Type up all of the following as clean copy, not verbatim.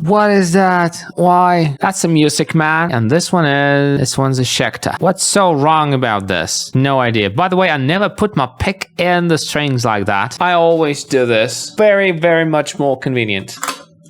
What is that? Why? That's a Music Man. And this one's a Schecter. What's so wrong about this? No idea. By the way, I never put my pick in the strings like that. I always do this. Very, very much more convenient.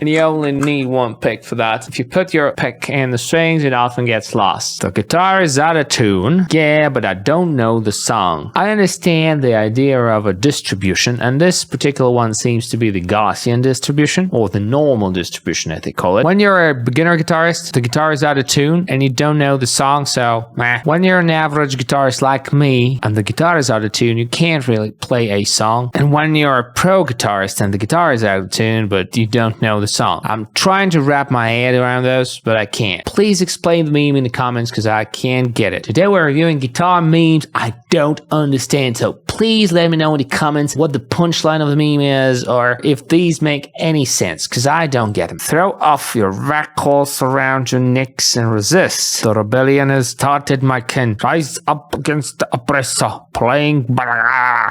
And you only need one pick for that. If you put your pick in the strings, it often gets lost. The guitar is out of tune. Yeah, but I don't know the song. I understand the idea of a distribution, and this particular one seems to be the Gaussian distribution, or the normal distribution, as they call it. When you're a beginner guitarist, the guitar is out of tune, and you don't know the song, so meh. When you're an average guitarist like me, and the guitar is out of tune, you can't really play a song. And when you're a pro guitarist, and the guitar is out of tune, but you don't know the song. I'm trying to wrap my head around those, but I can't. Please explain the meme in the comments because I can't get it. Today we're reviewing guitar memes I don't understand, so please let me know in the comments what the punchline of the meme is, or if these make any sense, because I don't get them. Throw off your records around your necks and resist. The rebellion has started, my kin. Rise up against the oppressor, playing.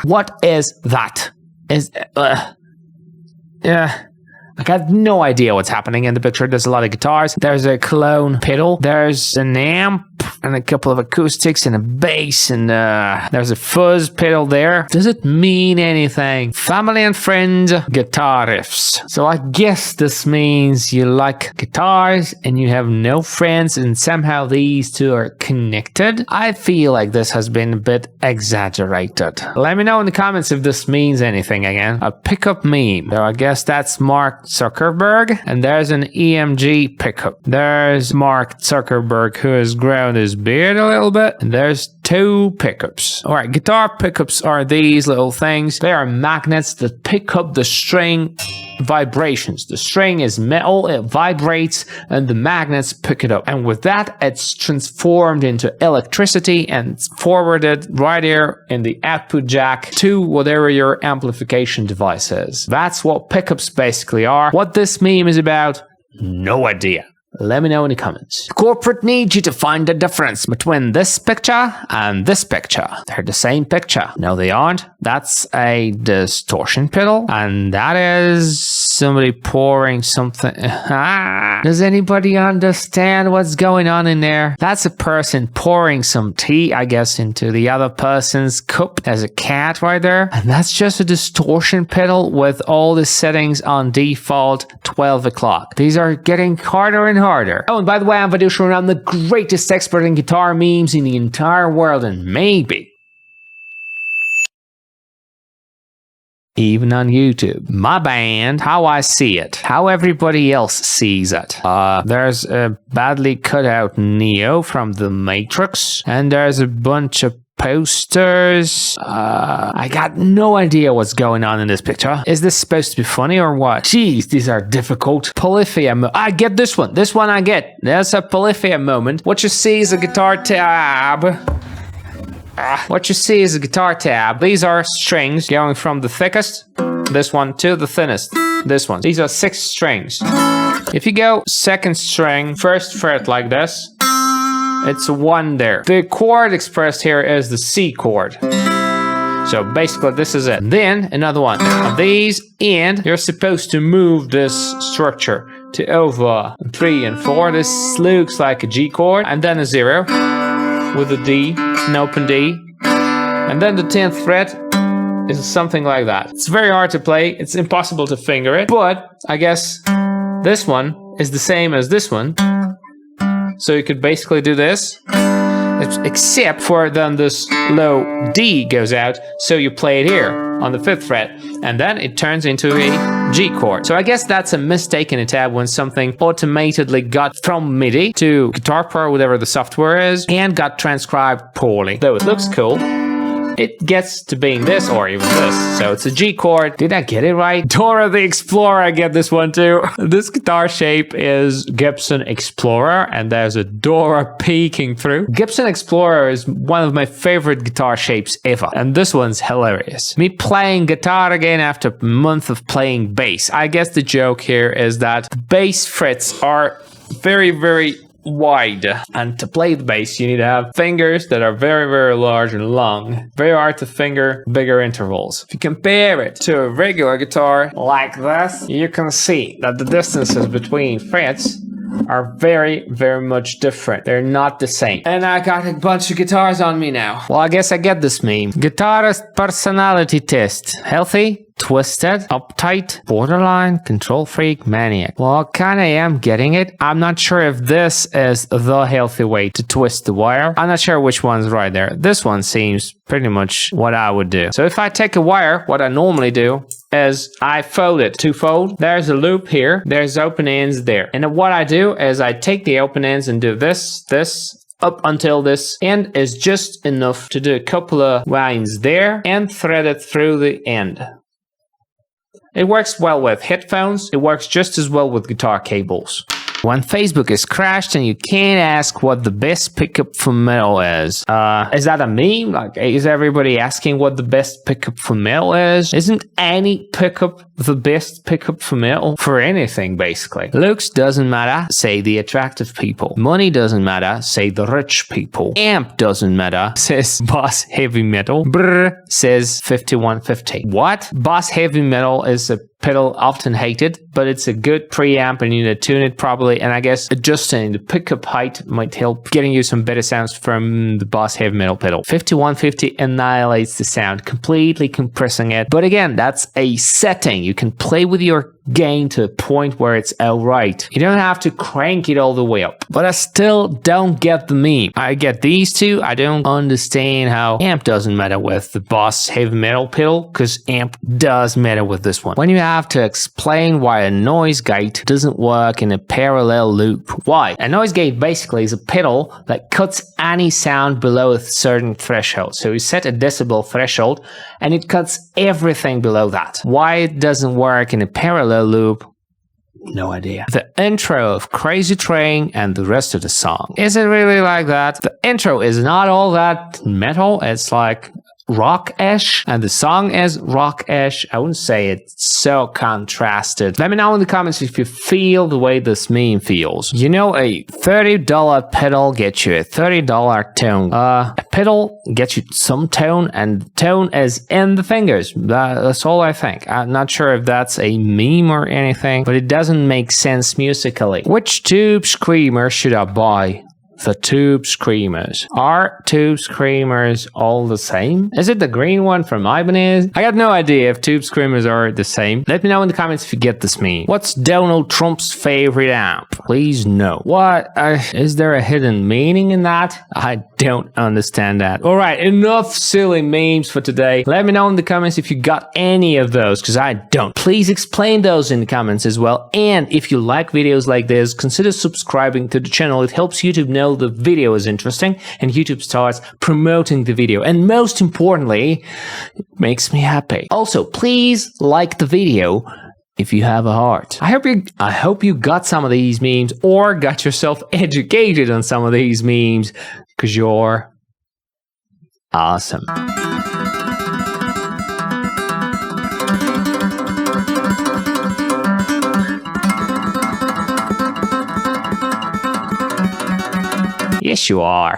What is that? Yeah. Like, I have no idea what's happening in the picture. There's a lot of guitars. There's a clone pedal. There's an amp and a couple of acoustics and a bass, and there's a fuzz pedal there. Does it mean anything? Family and friend guitar riffs. So I guess this means you like guitars and you have no friends, and somehow these two are connected. I feel like this has been a bit exaggerated. Let me know in the comments if this means anything again. A pickup meme. So I guess that's Mark Zuckerberg, and there's an EMG pickup. There's Mark Zuckerberg, who has grown his beard a little bit, and there's two pickups. All right, guitar pickups are these little things. They are magnets that pick up the string vibrations. The string is metal, it vibrates, and the magnets pick it up. And with that, it's transformed into electricity and forwarded right here in the output jack to whatever your amplification device is. That's what pickups basically are. What this meme is about, no idea. Let me know in the comments. Corporate needs you to find the difference between this picture and this picture. They're the same picture. No, they aren't. That's a distortion pedal, and that is somebody pouring something. Does anybody understand what's going on in there? That's a person pouring some tea, I guess, into the other person's cup. There's a cat right there, and that's just a distortion pedal with all the settings on default 12 o'clock. These are getting harder and harder. Oh, and by the way, I'm Vadusha, and I'm the greatest expert in guitar memes in the entire world, and maybe even on YouTube. My band, how I see it, how everybody else sees it. There's a badly cut out Neo from The Matrix, and there's a bunch of posters. I got no idea what's going on in this picture. Is this supposed to be funny or what? Jeez, these are difficult. Polyphia. I get this one. This one I get. There's a Polyphia moment. What you see is a guitar tab. What you see is a guitar tab. These are strings going from the thickest, this one, to the thinnest, this one. These are 6 strings. If you go second string, first fret like this, it's a 1 there. The chord expressed here is the C chord. So basically this is it. Then another one of these, and you're supposed to move this structure to over 3 and 4. This looks like a G chord, and then a 0 with a D, an open D, and then the 10th fret is something like that. It's very hard to play, it's impossible to finger it, but I guess this one is the same as this one, so you could basically do this, except for then this low D goes out, so you play it here on the 5th fret, and then it turns into a G chord. So I guess that's a mistake in a tab when something automatedly got from MIDI to Guitar Pro, whatever the software is, and got transcribed poorly. Though it looks cool, it gets to being this or even this. So it's a G chord. Did I get it right? Dora the Explorer, I get this one too. This guitar shape is Gibson Explorer, and there's a Dora peeking through. Gibson Explorer is one of my favorite guitar shapes ever, and this one's hilarious. Me playing guitar again after a month of playing bass. I guess the joke here is that the bass frets are very, very wide. And to play the bass, you need to have fingers that are very, very large and long. Very hard to finger bigger intervals. If you compare it to a regular guitar like this, you can see that the distances between frets are very, very much different. They're not the same. And I got a bunch of guitars on me now. Well, I guess I get this meme. Guitarist personality test. Healthy, twisted, uptight, borderline, control freak, maniac. Well, I kinda am getting it. I'm not sure if this is the healthy way to twist the wire. I'm not sure which one's right there. This one seems pretty much what I would do. So if I take a wire, what I normally do is I fold it two-fold. There's a loop here. There's open ends there. And what I do is I take the open ends and do this, up until this end is just enough to do a couple of lines there and thread it through the end. It works well with headphones. It works just as well with guitar cables. When Facebook is crashed and you can't ask what the best pickup for metal is that a meme? Like, is everybody asking what the best pickup for metal is? Isn't any pickup the best pickup for metal? For anything, basically. Looks doesn't matter, say the attractive people. Money doesn't matter, say the rich people. Amp doesn't matter, says Boss Heavy Metal. Brr, says 5150. What? Boss Heavy Metal is a pedal often hated, but it's a good preamp and you need to tune it properly, and I guess adjusting the pickup height might help getting you some better sounds from the Boss Heavy Metal pedal. 5150 annihilates the sound, completely compressing it, but again, that's a setting. You can play with your gain to a point where it's alright. You don't have to crank it all the way up. But I still don't get the meme. I get these two. I don't understand how amp doesn't matter with the Boss Heavy Metal pedal, because amp does matter with this one. When you have to explain why a noise gate doesn't work in a parallel loop. Why? A noise gate basically is a pedal that cuts any sound below a certain threshold. So you set a decibel threshold and it cuts everything below that. Why it doesn't work in a parallel loop? No idea. The intro of Crazy Train and the rest of the song. Is it really like that? The intro is not all that metal. It's like rock-ish, and the song is rock-ish. I wouldn't say it's so contrasted. Let me know in the comments if you feel the way this meme feels. You know, a $30 pedal gets you a $30 tone. A pedal gets you some tone, and tone is in the fingers. That's all I think. I'm not sure if that's a meme or anything, but it doesn't make sense musically. Which tube screamer should I buy? The Tube Screamers. Are Tube Screamers all the same? Is it the green one from Ibanez? I got no idea if Tube Screamers are the same. Let me know in the comments if you get this meme. What's Donald Trump's favorite amp? Please no. What? Is there a hidden meaning in that? I don't understand that. Alright, enough silly memes for today. Let me know in the comments if you got any of those, because I don't. Please explain those in the comments as well. And if you like videos like this, consider subscribing to the channel. It helps YouTube know the video is interesting and YouTube starts promoting the video, and most importantly, it makes me happy. Also, please like the video if you have a heart. I hope you got some of these memes or got yourself educated on some of these memes, because you're awesome. Yes, you are.